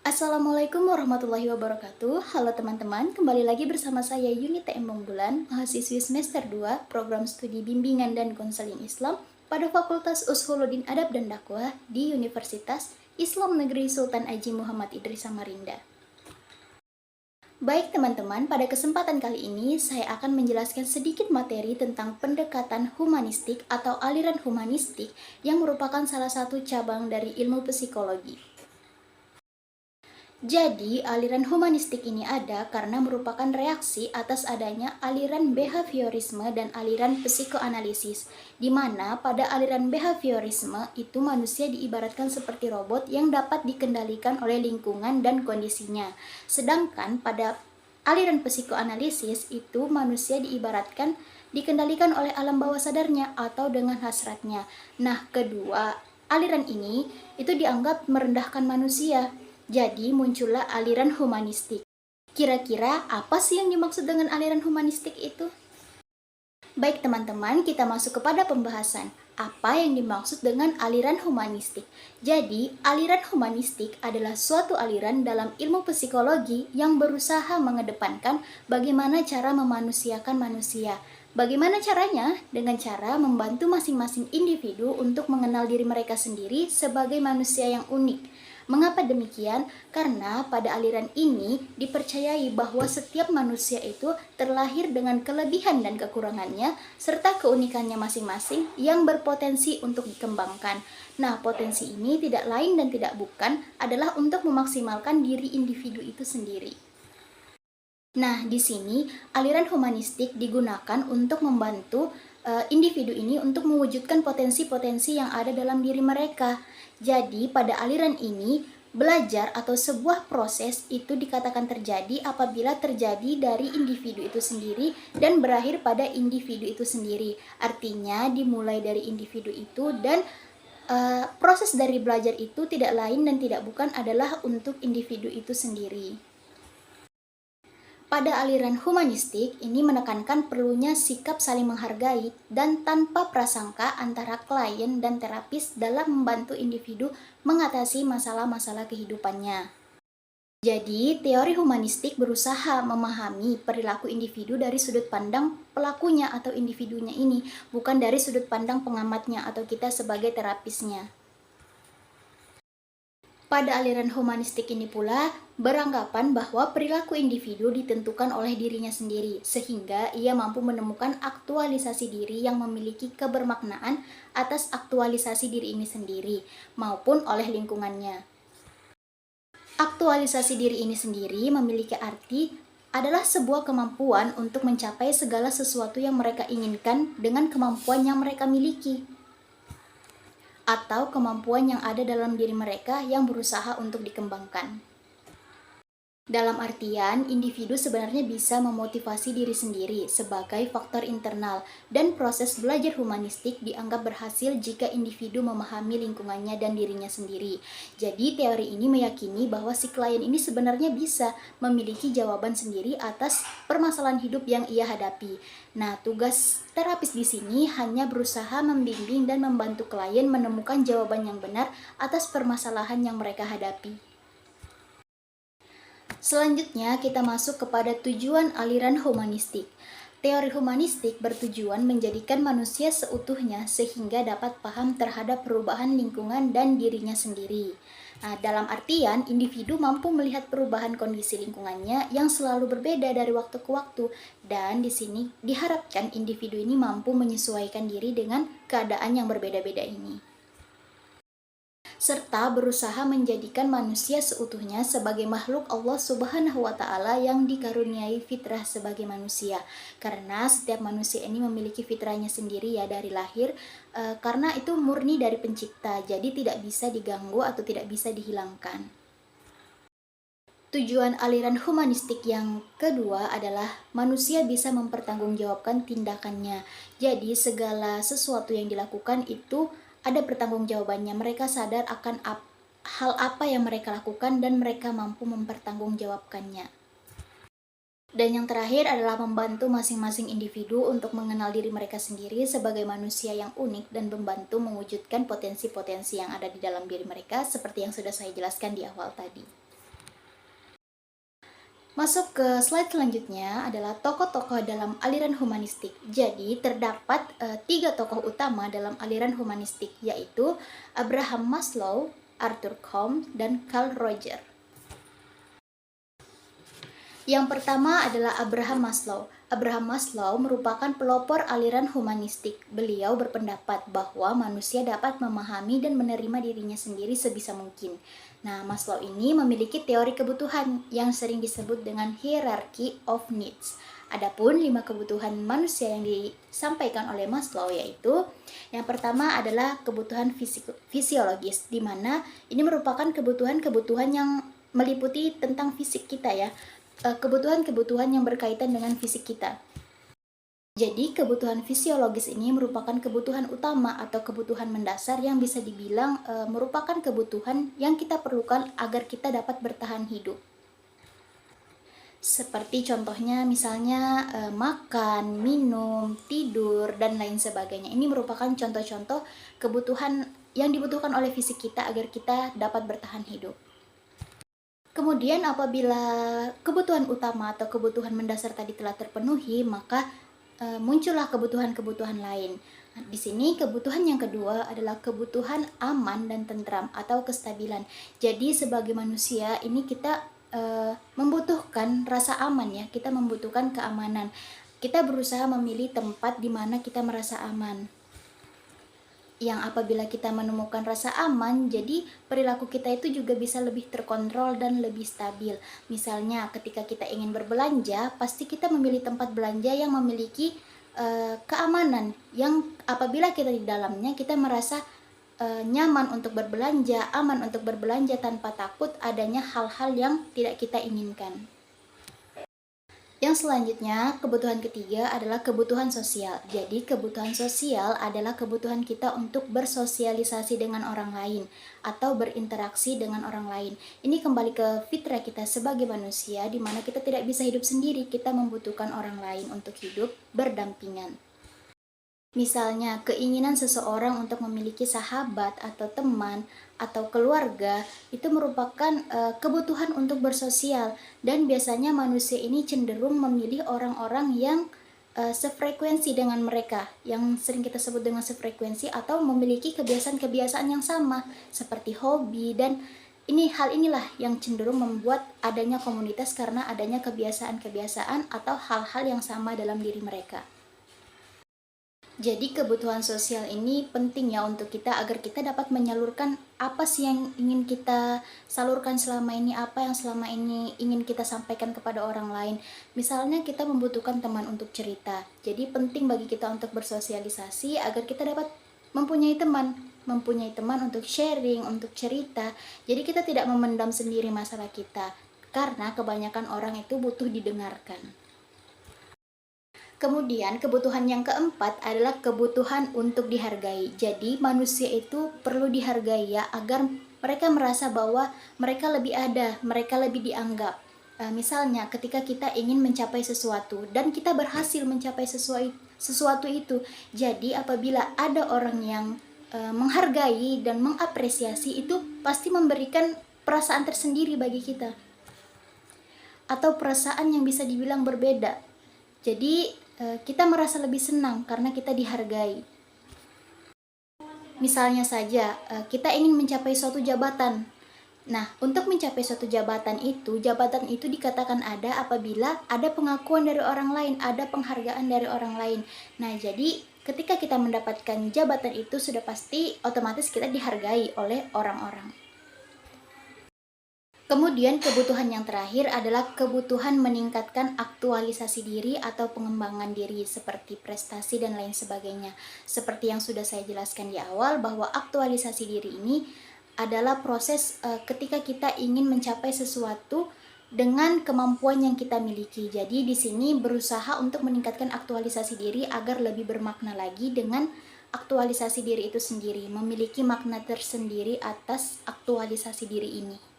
Assalamualaikum warahmatullahi wabarakatuh. Halo teman-teman, kembali lagi bersama saya Yuni TM Monggulan, mahasiswi semester 2, program studi bimbingan dan konseling Islam pada Fakultas Usuluddin Adab dan Dakwah di Universitas Islam Negeri Sultan Haji Muhammad Idris Samarinda. Baik teman-teman, pada kesempatan kali ini saya akan menjelaskan sedikit materi tentang pendekatan humanistik atau aliran humanistik yang merupakan salah satu cabang dari ilmu psikologi. Jadi, aliran humanistik ini ada karena merupakan reaksi atas adanya aliran behaviorisme dan aliran psikoanalisis, di mana pada aliran behaviorisme itu manusia diibaratkan seperti robot yang dapat dikendalikan oleh lingkungan dan kondisinya. Sedangkan pada aliran psikoanalisis itu manusia diibaratkan dikendalikan oleh alam bawah sadarnya atau dengan hasratnya. Nah, kedua aliran ini itu dianggap merendahkan manusia. Jadi muncullah aliran humanistik. Kira-kira apa sih yang dimaksud dengan aliran humanistik itu? Baik teman-teman, kita masuk kepada pembahasan. Apa yang dimaksud dengan aliran humanistik? Jadi, aliran humanistik adalah suatu aliran dalam ilmu psikologi yang berusaha mengedepankan bagaimana cara memanusiakan manusia. Bagaimana caranya? Dengan cara membantu masing-masing individu untuk mengenal diri mereka sendiri sebagai manusia yang unik. Mengapa demikian? Karena pada aliran ini dipercayai bahwa setiap manusia itu terlahir dengan kelebihan dan kekurangannya serta keunikannya masing-masing yang berpotensi untuk dikembangkan. Nah, potensi ini tidak lain dan tidak bukan adalah untuk memaksimalkan diri individu itu sendiri. Nah, di sini aliran humanistik digunakan untuk membantu individu ini untuk mewujudkan potensi-potensi yang ada dalam diri mereka. Jadi, pada aliran ini, belajar atau sebuah proses itu dikatakan terjadi apabila terjadi dari individu itu sendiri dan berakhir pada individu itu sendiri. Artinya, dimulai dari individu itu dan proses dari belajar itu tidak lain dan tidak bukan adalah untuk individu itu sendiri. Pada aliran humanistik, ini menekankan perlunya sikap saling menghargai dan tanpa prasangka antara klien dan terapis dalam membantu individu mengatasi masalah-masalah kehidupannya. Jadi, teori humanistik berusaha memahami perilaku individu dari sudut pandang pelakunya atau individunya ini, bukan dari sudut pandang pengamatnya atau kita sebagai terapisnya. Pada aliran humanistik ini pula beranggapan bahwa perilaku individu ditentukan oleh dirinya sendiri, sehingga ia mampu menemukan aktualisasi diri yang memiliki kebermaknaan atas aktualisasi diri ini sendiri, maupun oleh lingkungannya. Aktualisasi diri ini sendiri memiliki arti adalah sebuah kemampuan untuk mencapai segala sesuatu yang mereka inginkan dengan kemampuan yang mereka miliki, atau kemampuan yang ada dalam diri mereka yang berusaha untuk dikembangkan. Dalam artian, individu sebenarnya bisa memotivasi diri sendiri sebagai faktor internal, dan proses belajar humanistik dianggap berhasil jika individu memahami lingkungannya dan dirinya sendiri. Jadi, teori ini meyakini bahwa si klien ini sebenarnya bisa memiliki jawaban sendiri atas permasalahan hidup yang ia hadapi. Nah, tugas terapis di sini hanya berusaha membimbing dan membantu klien menemukan jawaban yang benar atas permasalahan yang mereka hadapi. Selanjutnya, kita masuk kepada tujuan aliran humanistik. Teori humanistik bertujuan menjadikan manusia seutuhnya sehingga dapat paham terhadap perubahan lingkungan dan dirinya sendiri. Nah, dalam artian, individu mampu melihat perubahan kondisi lingkungannya yang selalu berbeda dari waktu ke waktu, dan di sini diharapkan individu ini mampu menyesuaikan diri dengan keadaan yang berbeda-beda ini, serta berusaha menjadikan manusia seutuhnya sebagai makhluk Allah Subhanahu wa Ta'ala yang dikaruniai fitrah sebagai manusia. Karena setiap manusia ini memiliki fitrahnya sendiri ya dari lahir, karena itu murni dari pencipta, jadi tidak bisa diganggu atau tidak bisa dihilangkan. Tujuan aliran humanistik yang kedua adalah manusia bisa mempertanggungjawabkan tindakannya. Jadi segala sesuatu yang dilakukan itu ada pertanggungjawabannya. Mereka sadar akan hal apa yang mereka lakukan dan mereka mampu mempertanggungjawabkannya. Dan yang terakhir adalah membantu masing-masing individu untuk mengenal diri mereka sendiri sebagai manusia yang unik dan membantu mewujudkan potensi-potensi yang ada di dalam diri mereka seperti yang sudah saya jelaskan di awal tadi. Masuk ke slide selanjutnya adalah tokoh-tokoh dalam aliran humanistik. Jadi terdapat 3 tokoh utama dalam aliran humanistik, yaitu Abraham Maslow, Arthur Combe, dan Carl Roger. Yang pertama adalah Abraham Maslow. Abraham Maslow merupakan pelopor aliran humanistik. Beliau berpendapat bahwa manusia dapat memahami dan menerima dirinya sendiri sebisa mungkin. Nah, Maslow ini memiliki teori kebutuhan yang sering disebut dengan hierarchy of needs. Adapun 5 kebutuhan manusia yang disampaikan oleh Maslow yaitu yang pertama adalah kebutuhan fisiologis, di mana ini merupakan kebutuhan-kebutuhan yang meliputi tentang fisik kita ya. Kebutuhan-kebutuhan yang berkaitan dengan fisik kita. Jadi, kebutuhan fisiologis ini merupakan kebutuhan utama atau kebutuhan mendasar yang bisa dibilang merupakan kebutuhan yang kita perlukan agar kita dapat bertahan hidup. Seperti contohnya misalnya makan, minum, tidur, dan lain sebagainya. Ini merupakan contoh-contoh kebutuhan yang dibutuhkan oleh fisik kita agar kita dapat bertahan hidup. Kemudian apabila kebutuhan utama atau kebutuhan mendasar tadi telah terpenuhi, maka muncullah kebutuhan-kebutuhan lain. Nah, di sini kebutuhan yang kedua adalah kebutuhan aman dan tentram atau kestabilan. Jadi sebagai manusia ini kita membutuhkan rasa aman ya, kita membutuhkan keamanan. Kita berusaha memilih tempat di mana kita merasa aman. Yang apabila kita menemukan rasa aman, jadi perilaku kita itu juga bisa lebih terkontrol dan lebih stabil. Misalnya ketika kita ingin berbelanja, pasti kita memilih tempat belanja yang memiliki keamanan, yang apabila kita di dalamnya kita merasa nyaman untuk berbelanja, aman untuk berbelanja tanpa takut adanya hal-hal yang tidak kita inginkan. Yang selanjutnya, kebutuhan ketiga adalah kebutuhan sosial. Jadi, kebutuhan sosial adalah kebutuhan kita untuk bersosialisasi dengan orang lain atau berinteraksi dengan orang lain. Ini kembali ke fitrah kita sebagai manusia, di mana kita tidak bisa hidup sendiri, kita membutuhkan orang lain untuk hidup berdampingan. Misalnya, keinginan seseorang untuk memiliki sahabat atau teman atau keluarga itu merupakan kebutuhan untuk bersosial, dan biasanya manusia ini cenderung memilih orang-orang yang sefrekuensi dengan mereka, yang sering kita sebut dengan sefrekuensi atau memiliki kebiasaan-kebiasaan yang sama seperti hobi, dan hal inilah yang cenderung membuat adanya komunitas karena adanya kebiasaan-kebiasaan atau hal-hal yang sama dalam diri mereka. Jadi kebutuhan sosial ini penting ya untuk kita agar kita dapat menyalurkan apa sih yang ingin kita salurkan selama ini, apa yang selama ini ingin kita sampaikan kepada orang lain. Misalnya kita membutuhkan teman untuk cerita. Jadi penting bagi kita untuk bersosialisasi agar kita dapat mempunyai teman untuk sharing, untuk cerita. Jadi kita tidak memendam sendiri masalah kita, karena kebanyakan orang itu butuh didengarkan. Kemudian kebutuhan yang keempat adalah kebutuhan untuk dihargai. Jadi manusia itu perlu dihargai ya, agar mereka merasa bahwa mereka lebih ada, mereka lebih dianggap. Misalnya ketika kita ingin mencapai sesuatu dan kita berhasil mencapai sesuatu itu. Jadi apabila ada orang yang menghargai dan mengapresiasi, itu pasti memberikan perasaan tersendiri bagi kita. Atau perasaan yang bisa dibilang berbeda. Jadi kita merasa lebih senang karena kita dihargai. Misalnya saja, kita ingin mencapai suatu jabatan. Nah, untuk mencapai suatu jabatan itu dikatakan ada apabila ada pengakuan dari orang lain, ada penghargaan dari orang lain. Nah, jadi ketika kita mendapatkan jabatan itu sudah pasti otomatis kita dihargai oleh orang-orang. Kemudian kebutuhan yang terakhir adalah kebutuhan meningkatkan aktualisasi diri atau pengembangan diri seperti prestasi dan lain sebagainya. Seperti yang sudah saya jelaskan di awal bahwa aktualisasi diri ini adalah proses ketika kita ingin mencapai sesuatu dengan kemampuan yang kita miliki. Jadi di sini berusaha untuk meningkatkan aktualisasi diri agar lebih bermakna lagi dengan aktualisasi diri itu sendiri, memiliki makna tersendiri atas aktualisasi diri ini.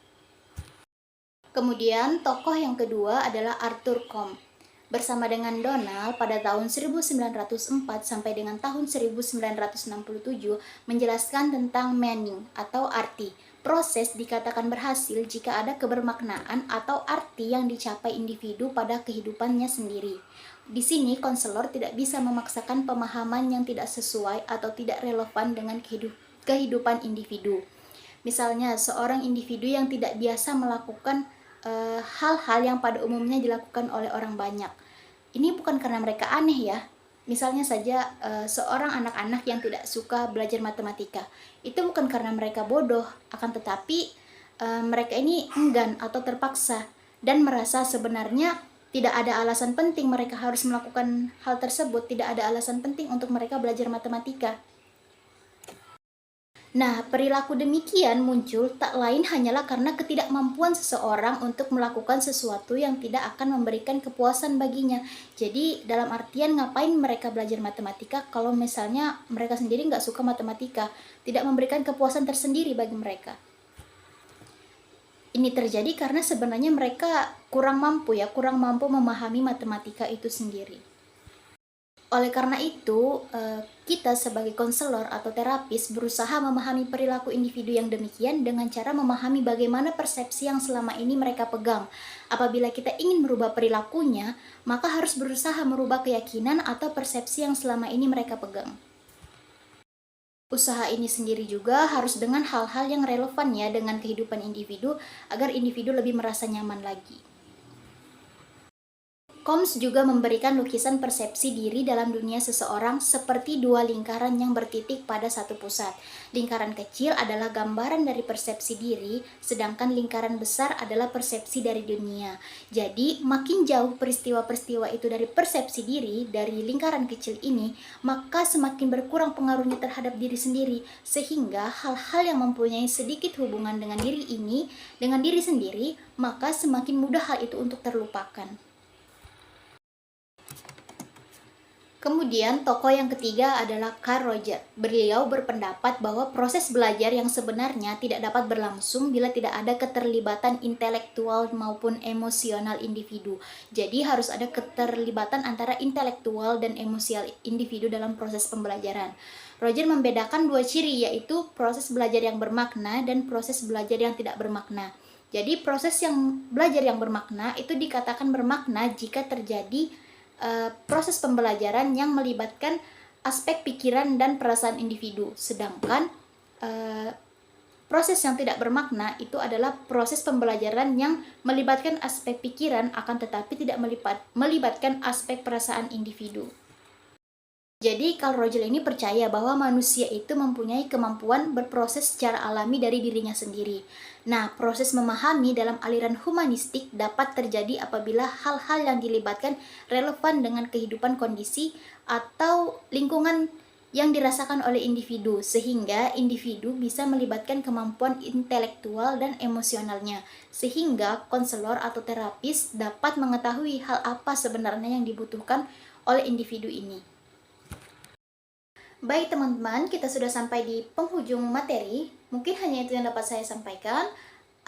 Kemudian tokoh yang kedua adalah Arthur Combe. Bersama dengan Donald pada tahun 1904 sampai dengan tahun 1967 menjelaskan tentang meaning atau arti. Proses dikatakan berhasil jika ada kebermaknaan atau arti yang dicapai individu pada kehidupannya sendiri. Di sini, konselor tidak bisa memaksakan pemahaman yang tidak sesuai atau tidak relevan dengan kehidupan individu. Misalnya, seorang individu yang tidak biasa melakukan hal-hal yang pada umumnya dilakukan oleh orang banyak. Ini bukan karena mereka aneh ya. Misalnya saja seorang anak-anak yang tidak suka belajar matematika. Itu bukan karena mereka bodoh, akan tetapi mereka ini enggan atau terpaksa dan merasa sebenarnya tidak ada alasan penting mereka harus melakukan hal tersebut, tidak ada alasan penting untuk mereka belajar matematika. Nah, perilaku demikian muncul tak lain hanyalah karena ketidakmampuan seseorang untuk melakukan sesuatu yang tidak akan memberikan kepuasan baginya. Jadi, dalam artian ngapain mereka belajar matematika kalau misalnya mereka sendiri nggak suka matematika, tidak memberikan kepuasan tersendiri bagi mereka. Ini terjadi karena sebenarnya mereka kurang mampu memahami matematika itu sendiri. Oleh karena itu, kita sebagai konselor atau terapis berusaha memahami perilaku individu yang demikian dengan cara memahami bagaimana persepsi yang selama ini mereka pegang. Apabila kita ingin merubah perilakunya, maka harus berusaha merubah keyakinan atau persepsi yang selama ini mereka pegang. Usaha ini sendiri juga harus dengan hal-hal yang relevan ya dengan kehidupan individu agar individu lebih merasa nyaman lagi. Combs juga memberikan lukisan persepsi diri dalam dunia seseorang seperti dua lingkaran yang bertitik pada satu pusat. Lingkaran kecil adalah gambaran dari persepsi diri, sedangkan lingkaran besar adalah persepsi dari dunia. Jadi, makin jauh peristiwa-peristiwa itu dari persepsi diri, dari lingkaran kecil ini, maka semakin berkurang pengaruhnya terhadap diri sendiri, sehingga hal-hal yang mempunyai sedikit hubungan dengan diri sendiri, maka semakin mudah hal itu untuk terlupakan. Kemudian tokoh yang ketiga adalah Carl Rogers. Beliau berpendapat bahwa proses belajar yang sebenarnya tidak dapat berlangsung bila tidak ada keterlibatan intelektual maupun emosional individu. Jadi harus ada keterlibatan antara intelektual dan emosional individu dalam proses pembelajaran. Rogers membedakan dua ciri, yaitu proses belajar yang bermakna dan proses belajar yang tidak bermakna. Jadi proses yang belajar yang bermakna itu dikatakan bermakna jika terjadi proses pembelajaran yang melibatkan aspek pikiran dan perasaan individu, sedangkan proses yang tidak bermakna itu adalah proses pembelajaran yang melibatkan aspek pikiran akan tetapi tidak melibatkan aspek perasaan individu. Jadi Carl Rogers ini percaya bahwa manusia itu mempunyai kemampuan berproses secara alami dari dirinya sendiri. Nah, proses memahami dalam aliran humanistik dapat terjadi apabila hal-hal yang dilibatkan relevan dengan kehidupan kondisi atau lingkungan yang dirasakan oleh individu, sehingga individu bisa melibatkan kemampuan intelektual dan emosionalnya, sehingga konselor atau terapis dapat mengetahui hal apa sebenarnya yang dibutuhkan oleh individu ini. Baik teman-teman, kita sudah sampai di penghujung materi. Mungkin hanya itu yang dapat saya sampaikan.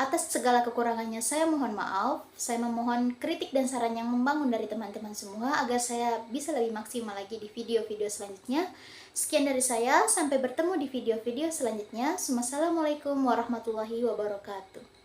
Atas segala kekurangannya saya mohon maaf. Saya memohon kritik dan saran yang membangun dari teman-teman semua agar saya bisa lebih maksimal lagi di video-video selanjutnya. Sekian dari saya, sampai bertemu di video-video selanjutnya. Wassalamualaikum warahmatullahi wabarakatuh.